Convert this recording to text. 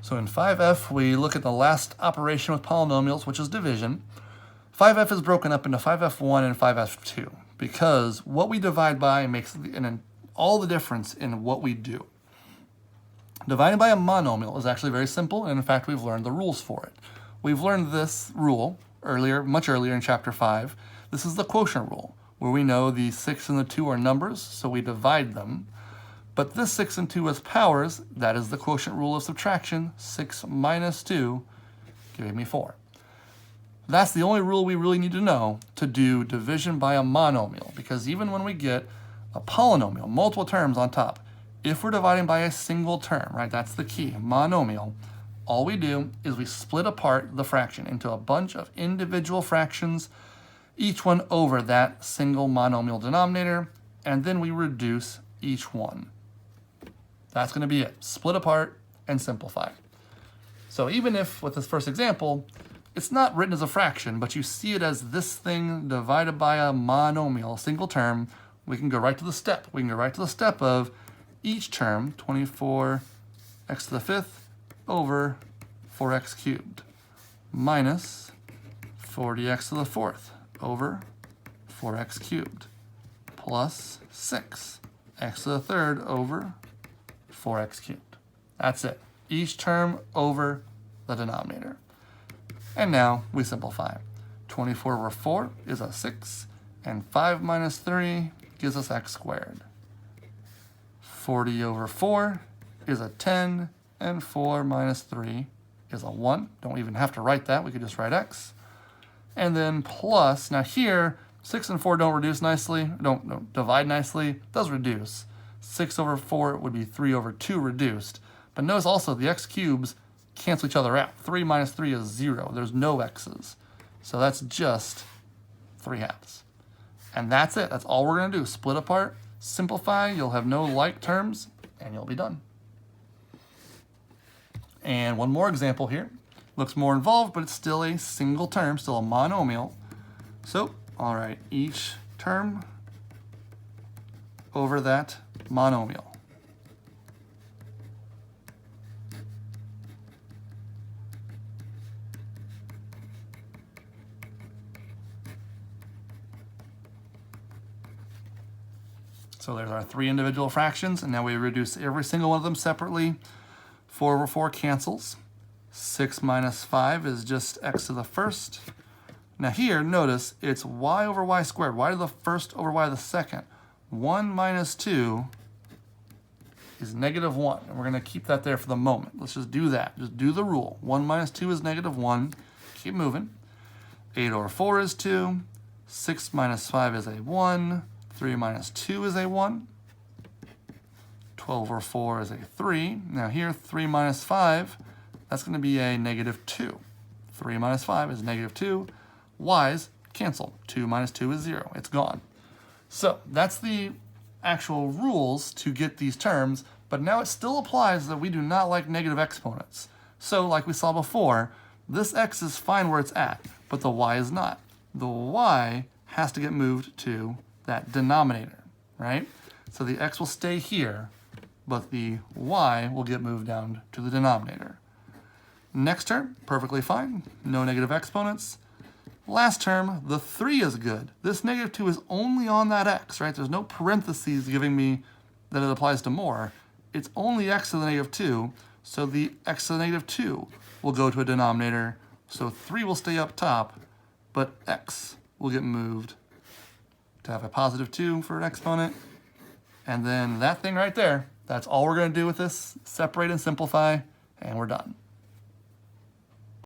So in 5F, we look at the last operation with polynomials, which is division. 5F is broken up into 5F1 and 5F2 because what we divide by makes all the difference in what we do. Dividing by a monomial is actually very simple, and in fact, we've learned the rules for it. We've learned this rule much earlier in chapter 5. This is the quotient rule, where we know the 6 and the 2 are numbers, so we divide them. But this 6 and 2 as powers, that is the quotient rule of subtraction. 6 minus 2 giving me 4. That's the only rule we really need to know to do division by a monomial, because even when we get a polynomial, multiple terms on top, if we're dividing by a single term, right, that's the key, monomial, all we do is we split apart the fraction into a bunch of individual fractions, each one over that single monomial denominator, and then we reduce each one. That's going to be it. Split apart and simplify. So even if, with this first example, it's not written as a fraction, but you see it as this thing divided by a monomial, a single term, we can go right to the step. We can go right to the step of each term, 24x to the 5th over 4x cubed, minus 40x to the 4th over 4x cubed, plus 6x to the 3rd over 4x cubed. That's it. Each term over the denominator. And now we simplify. 24 over 4 is a 6, and 5 minus 3 gives us x squared. 40 over 4 is a 10, and 4 minus 3 is a 1. Don't even have to write that. We could just write x. And then plus, now here, 6 and 4 don't reduce nicely, don't divide nicely. It does reduce. 6 over 4 would be 3 over 2 reduced. But notice also the x cubes cancel each other out. 3 minus 3 is 0. There's no x's. So that's just 3 halves. And that's it. That's all we're going to do. Split apart, simplify. You'll have no like terms, and you'll be done. And one more example here. Looks more involved, but it's still a single term, still a monomial. So, all right, each term over that monomial. So there's our 3 individual fractions, and now we reduce every single one of them separately. 4 over 4 cancels. 6 minus 5 is just x to the 1st. Now here, notice, it's y over y squared. Y to the 1st over y to the 2nd. 1 minus 2 is negative 1. And we're going to keep that there for the moment. Let's just do that. Just do the rule. 1 minus 2 is negative 1. Keep moving. 8 over 4 is 2. 6 minus 5 is a 1. 3 minus 2 is a 1. 12 over 4 is a 3. Now here, 3 minus 5, that's going to be a negative 2. 3 minus 5 is negative 2. Y's cancel. 2 minus 2 is 0. It's gone. So that's the actual rules to get these terms, but now it still applies that we do not like negative exponents. So like we saw before, this x is fine where it's at, but the y is not. The y has to get moved to that denominator, right? So the x will stay here, but the y will get moved down to the denominator. Next term, perfectly fine, no negative exponents. Last term, the 3 is good. This negative 2 is only on that x, right? There's no parentheses giving me that it applies to more. It's only x to the negative 2, so the x to the negative 2 will go to a denominator. So 3 will stay up top, but x will get moved to have a positive 2 for an exponent. And then that thing right there, that's all we're going to do with this. Separate and simplify, and we're done.